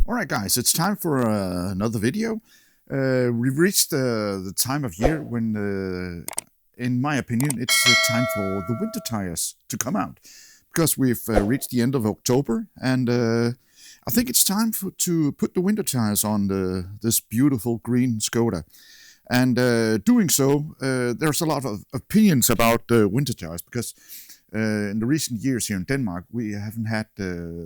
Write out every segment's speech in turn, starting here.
Alright guys, it's time for another video. We've reached the time of year when, in my opinion, it's time for the winter tires to come out. Because we've reached the end of October, and I think it's time to put the winter tires on this beautiful green Skoda. And doing so, there's a lot of opinions about winter tires, because in the recent years here in Denmark, we haven't had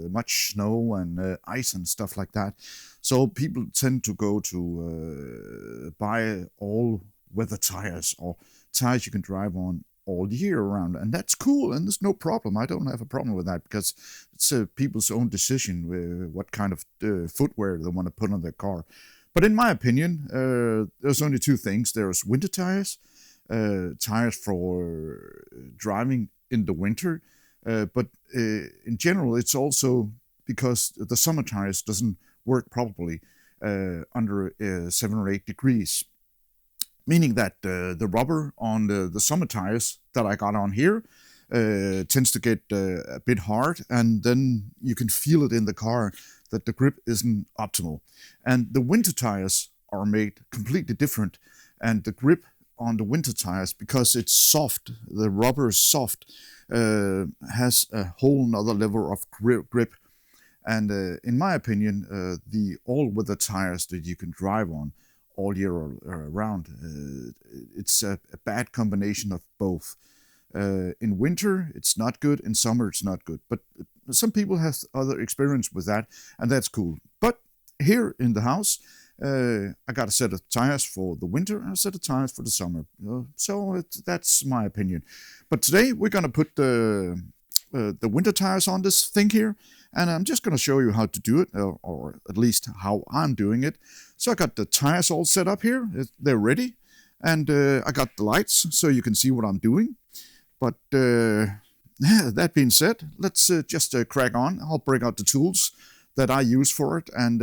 much snow and ice and stuff like that. So people tend to go to buy all weather tires or tires you can drive on all year around. And that's cool, and there's no problem. I don't have a problem with that because it's people's own decision what kind of footwear they want to put on their car. But in my opinion, there's only two things. There's winter tires, tires for driving in the winter, but in general, it's also because the summer tires doesn't work properly under 7 or 8 degrees, meaning that the rubber on the summer tires that I got on here tends to get a bit hard, and then you can feel it in the car that the grip isn't optimal. And the winter tires are made completely different, and the grip on the winter tires, because it's soft, the rubber is soft, has a whole nother level of grip. And in my opinion, the all-weather tires that you can drive on all year around, it's a bad combination of both. In winter, it's not good. In summer, it's not good. But some people have other experience with that, and that's cool. But here in the house, I got a set of tires for the winter and a set of tires for the summer. So that's my opinion. But today we're going to put the winter tires on this thing here, and I'm just going to show you how to do it, or at least how I'm doing it. So I got the tires all set up here. They're ready. And I got the lights so you can see what I'm doing. But that being said, let's just crack on. I'll bring out the tools that I use for it, and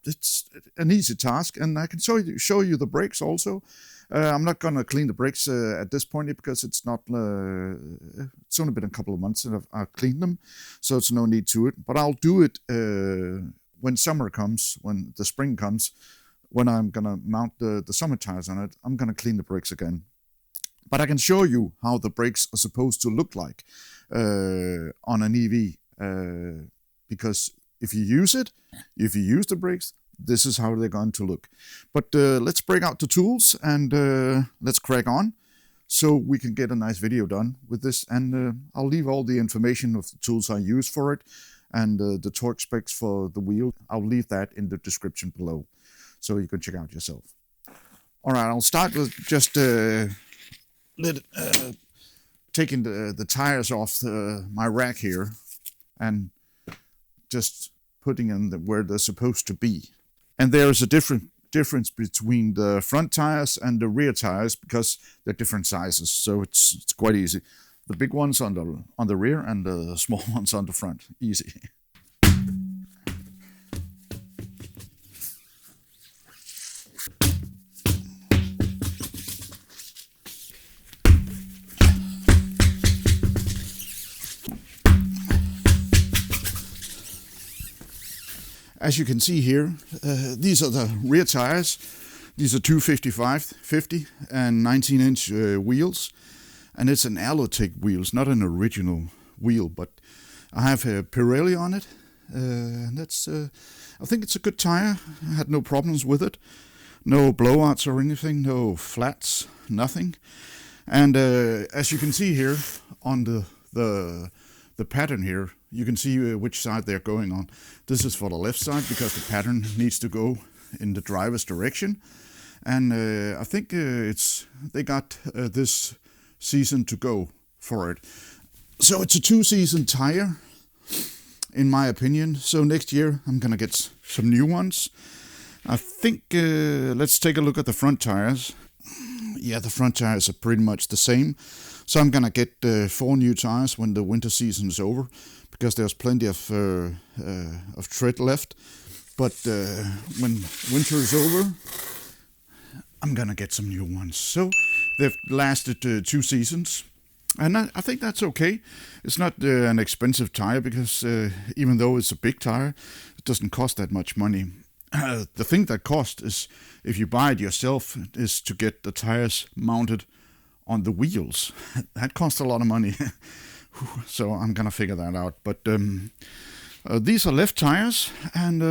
it's an easy task, and I can show you the brakes also. I'm not going to clean the brakes at this point because it's not. It's only been a couple of months and I've cleaned them, so it's no need to it. But I'll do it when summer comes, when the spring comes, when I'm going to mount the summer tires on it. I'm going to clean the brakes again. But I can show you how the brakes are supposed to look like on an EV, because if you use the brakes, this is how they're going to look. But let's break out the tools and let's crack on so we can get a nice video done with this. And I'll leave all the information of the tools I use for it and the torque specs for the wheel. I'll leave that in the description below so you can check out yourself. All right, I'll start with just taking the tires off my rack here and just putting them where they're supposed to be. And there's a difference between the front tires and the rear tires because they're different sizes, so it's quite easy. The big ones on the rear and the small ones on the front. Easy. As you can see here, these are the rear tires. These are 255/50 and 19-inch wheels, and it's an Alotech wheels, not an original wheel. But I have a Pirelli on it, and that's. I think it's a good tire. I had no problems with it, no blowouts or anything, no flats, nothing. And as you can see here on the pattern here, you can see which side they're going on. This is for the left side because the pattern needs to go in the driver's direction. And I think they got this season to go for it. So it's a 2-season tire, in my opinion. So next year I'm gonna get some new ones. I think let's take a look at the front tires. Yeah, the front tires are pretty much the same. So I'm gonna get 4 new tires when the winter season is over, because there's plenty of tread left. But when winter is over, I'm gonna get some new ones. So they've lasted 2 seasons. And I think that's okay. It's not an expensive tire because even though it's a big tire, it doesn't cost that much money. The thing that costs is, if you buy it yourself, is to get the tires mounted on the wheels. That costs a lot of money. So I'm gonna figure that out. But these are left tires, and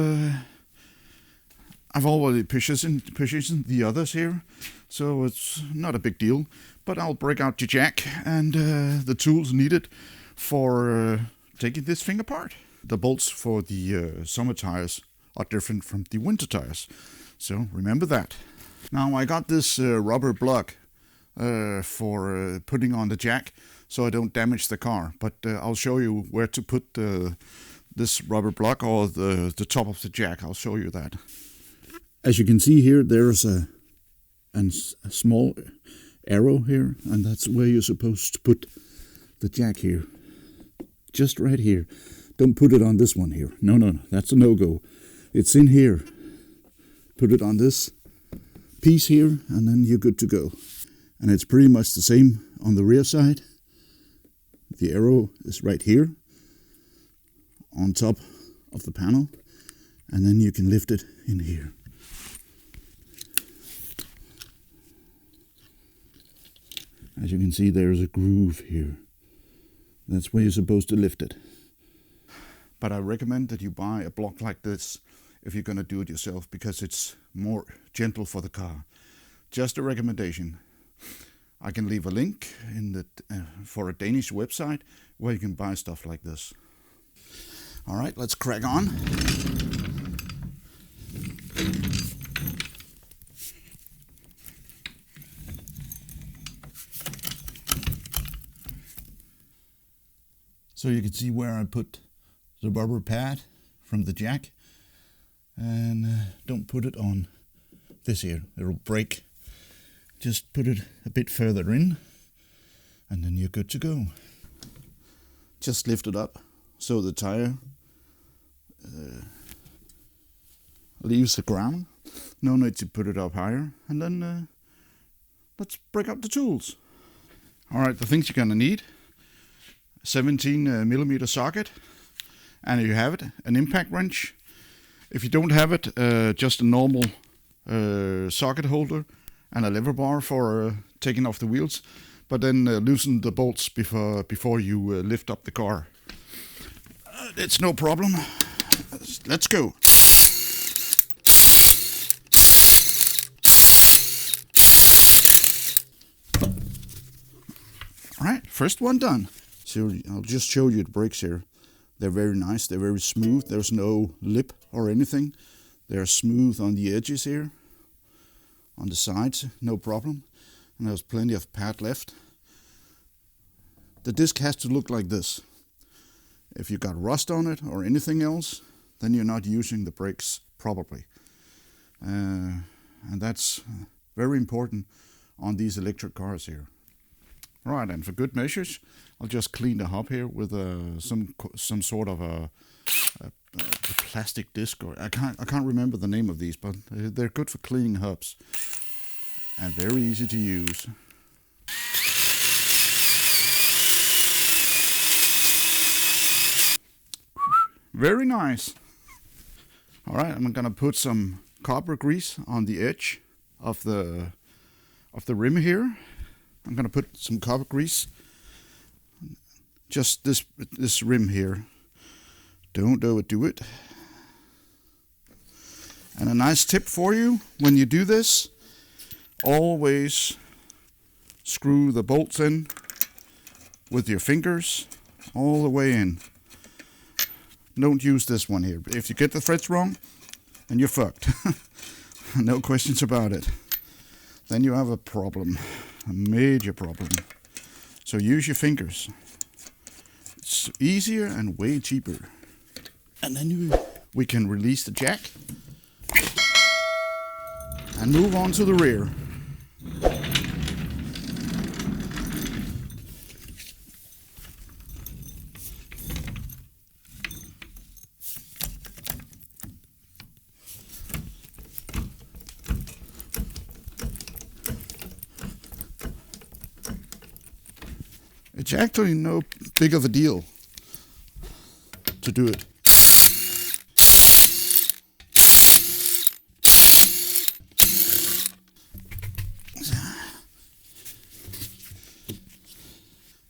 I've already positioned the others here, so it's not a big deal. But I'll break out the jack and the tools needed for taking this thing apart. The bolts for the summer tires are different from the winter tires, so remember that. Now I got this rubber block for putting on the jack so I don't damage the car, but I'll show you where to put this rubber block, or the top of the jack. I'll show you that. As you can see here, there's a small arrow here, and that's where you're supposed to put the jack here. Just right here. Don't put it on this one here. No, that's a no-go. It's in here. Put it on this piece here, and then you're good to go. And it's pretty much the same on the rear side. The arrow is right here on top of the panel, and then you can lift it in here. As you can see, there's a groove here. That's where you're supposed to lift it. But I recommend that you buy a block like this if you're going to do it yourself, because it's more gentle for the car. Just a recommendation. I can leave a link in the for a Danish website where you can buy stuff like this. All right, let's crack on. So you can see where I put the rubber pad from the jack, and don't put it on this here, it'll break. Just put it a bit further in, and then you're good to go. Just lift it up so the tire leaves the ground. No need to put it up higher. And then let's break out the tools. Alright, the things you're gonna need: 17mm socket, and if you have it, an impact wrench. If you don't have it, just a normal socket holder and a lever bar for taking off the wheels, but then loosen the bolts before you lift up the car. It's no problem. Let's go. Alright, first one done. So I'll just show you the brakes here. They're very nice, they're very smooth. There's no lip or anything. They're smooth on the edges here. On the sides, no problem. And there's plenty of pad left. The disc has to look like this. If you got rust on it or anything else, then you're not using the brakes properly. And that's very important on these electric cars here. Right, and for good measures, I'll just clean the hub here with some sort of a plastic disc, or I can't remember the name of these, but they're good for cleaning hubs and very easy to use. Very nice. All right, I'm gonna put some copper grease on the edge of the rim here. I'm gonna put some copper grease, just this rim here. Don't overdo it. And a nice tip for you: when you do this, always screw the bolts in with your fingers all the way in. Don't use this one here. If you get the threads wrong, then you're fucked. No questions about it. Then you have a problem, a major problem. So use your fingers. It's easier and way cheaper. And then we can release the jack and move on to the rear. It's actually no big of a deal to do it.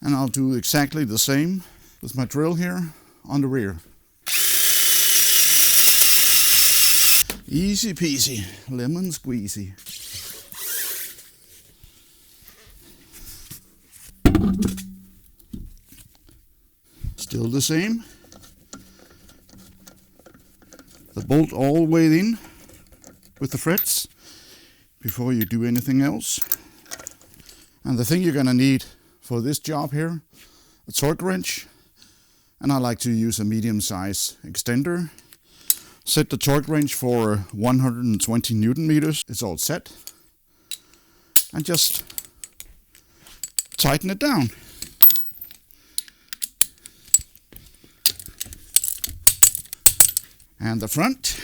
And I'll do exactly the same with my drill here on the rear. Easy peasy, lemon squeezy. Still the same. The bolt all the way in with the frets before you do anything else. And the thing you're gonna need for this job here, a torque wrench, and I like to use a medium size extender. Set the torque wrench for 120 Newton meters. It's all set. And just tighten it down. And the front.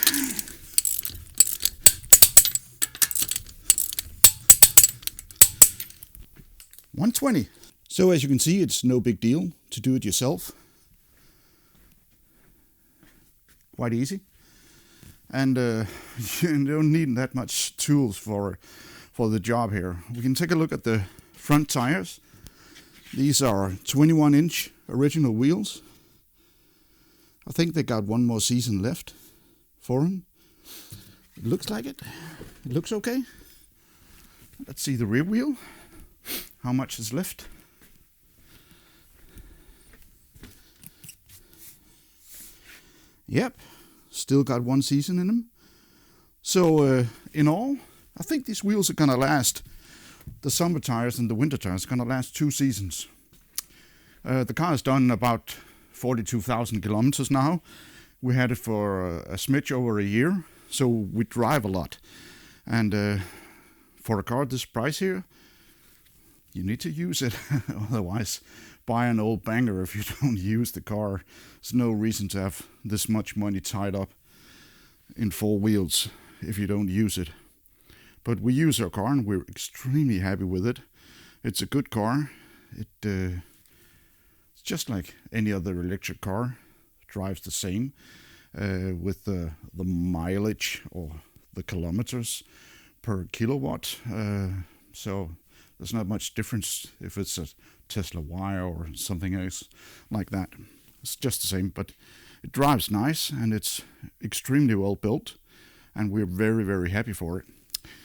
$120. So as you can see, it's no big deal to do it yourself. Quite easy. And you don't need that much tools for the job here. We can take a look at the front tires. These are 21-inch original wheels. I think they got one more season left for them. It looks like it. It looks okay. Let's see the rear wheel. How much is left? Yep, still got one season in them. So in all, I think these wheels are gonna last. The summer tires and the winter tires are gonna last 2 seasons. The car has done about 42,000 kilometers now. We had it for a smidge over a year, so we drive a lot. And for a car this price here, you need to use it. Otherwise, buy an old banger if you don't use the car. There's no reason to have this much money tied up in 4 wheels if you don't use it. But we use our car and we're extremely happy with it. It's a good car. It's just like any other electric car. It drives the same with the mileage or the kilometers per kilowatt. So there's not much difference if it's a Tesla Y or something else like that. It's just the same, but it drives nice and it's extremely well built, and we're very, very happy for it.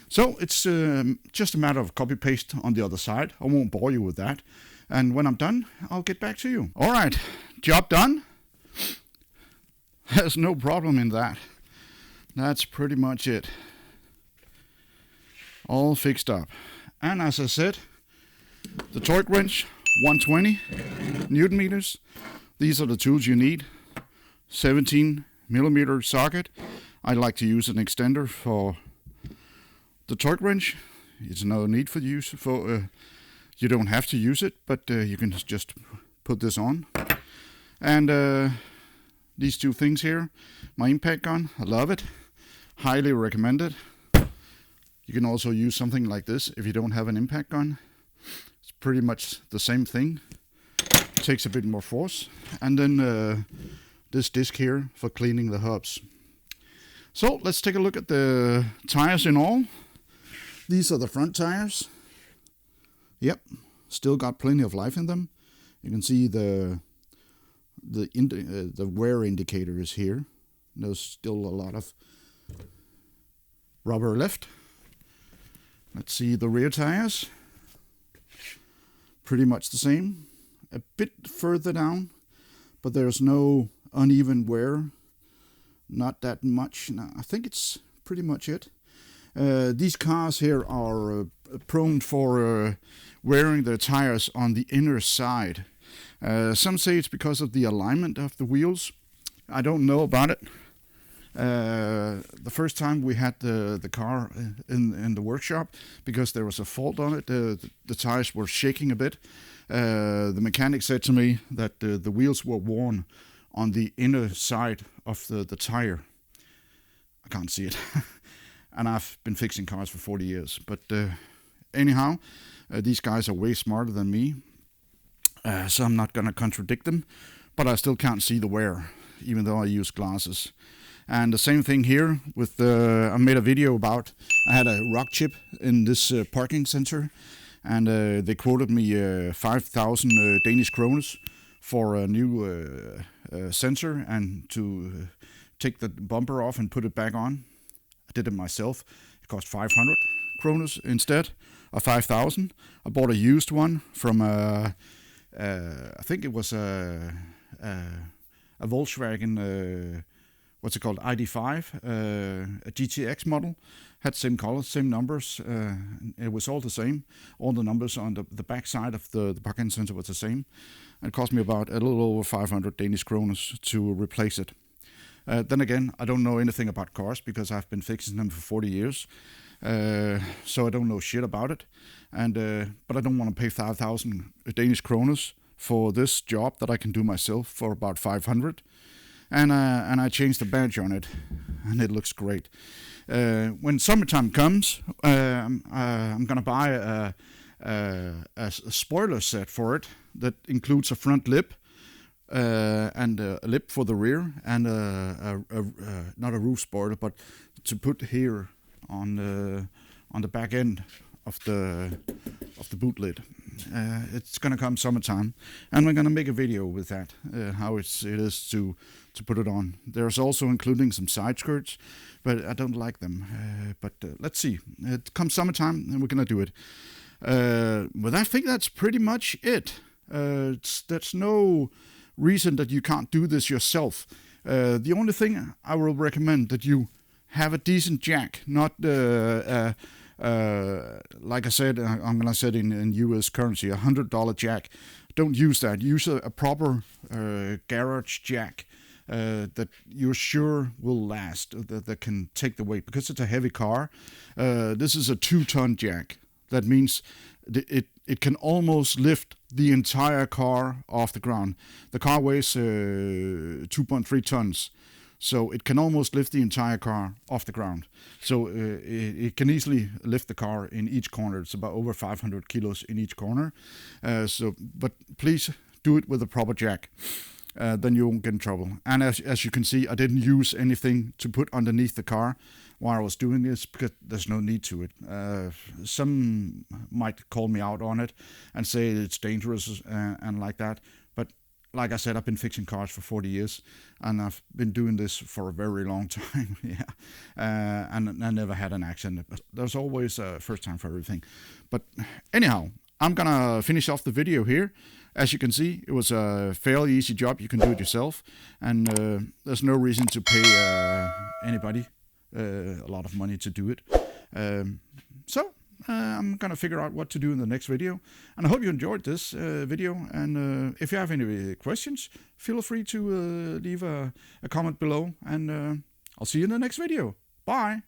So it's just a matter of copy paste on the other side. I won't bore you with that. And when I'm done, I'll get back to you. All right, job done. There's no problem in that. That's pretty much it. All fixed up. And as I said, the torque wrench, 120 Newton meters. These are the tools you need. 17 millimeter socket. I like to use an extender for the torque wrench. It's no need for use for. You don't have to use it, but you can just put this on. And these 2 things here, my impact gun, I love it. Highly recommend it. You can also use something like this if you don't have an impact gun. It's pretty much the same thing. It takes a bit more force. And then this disc here for cleaning the hubs. So let's take a look at the tires in all. These are the front tires. Yep, still got plenty of life in them. You can see the wear indicator is here. There's still a lot of rubber left. Let's see the rear tires. Pretty much the same. A bit further down, but there's no uneven wear. Not that much. No, I think it's pretty much it. These cars here are prone for wearing their tires on the inner side. Some say it's because of the alignment of the wheels. I don't know about it. The first time we had the car in the workshop, because there was a fault on it, the tires were shaking a bit. The mechanic said to me that the wheels were worn on the inner side of the tire. I can't see it. And I've been fixing cars for 40 years. But anyhow, these guys are way smarter than me. so I'm not gonna contradict them, but I still can't see the wear, even though I use glasses. And the same thing here with I made a video about, I had a rock chip in this parking sensor, and they quoted me 5,000 Danish kroners for a new sensor and to take the bumper off and put it back on. I did it myself. It cost 500 kroners instead of 5,000. I bought a used one from I think it was a Volkswagen, what's it called, ID5, a GTX model. Had same colors, same numbers. It was all the same. All the numbers on the back side of the parking sensor was the same. It cost me about a little over 500 Danish kroners to replace it. Then again, I don't know anything about cars because I've been fixing them for 40 years. So I don't know shit about it. But I don't want to pay 5,000 Danish kroners for this job that I can do myself for about 500. And I changed the badge on it, and it looks great. When summertime comes, I'm gonna buy a spoiler set for it that includes a front lip and a lip for the rear, and not a roof spoiler, but to put here on the back end of the boot lid. It's gonna come summertime, and we're gonna make a video with that, how it is to put it on. There's also including some side skirts, but I don't like them. But let's see. It comes summertime, and we're gonna do it. But I think that's pretty much it. There's no reason that you can't do this yourself. The only thing I will recommend that you have a decent jack, not like I said, I'm gonna say it in US currency, $100 jack. Don't use that. Use a proper garage jack that you're sure will last, that can take the weight, because it's a heavy car. This is a 2-ton jack. That means it can almost lift the entire car off the ground. The car weighs 2.3 tons. So it can almost lift the entire car off the ground. So it can easily lift the car in each corner. It's about over 500 kilos in each corner. But please do it with a proper jack. Then you won't get in trouble. And as you can see, I didn't use anything to put underneath the car while I was doing this, because there's no need to it. Some might call me out on it and say it's dangerous and like that. But like I said, I've been fixing cars for 40 years, and I've been doing this for a very long time. And I never had an accident. But there's always a first time for everything. But anyhow, I'm gonna finish off the video here. As you can see, it was a fairly easy job. You can do it yourself, and there's no reason to pay anybody a lot of money to do it. So I'm gonna figure out what to do in the next video, and I hope you enjoyed this video. And if you have any questions, feel free to leave a comment below, and I'll see you in the next video. Bye.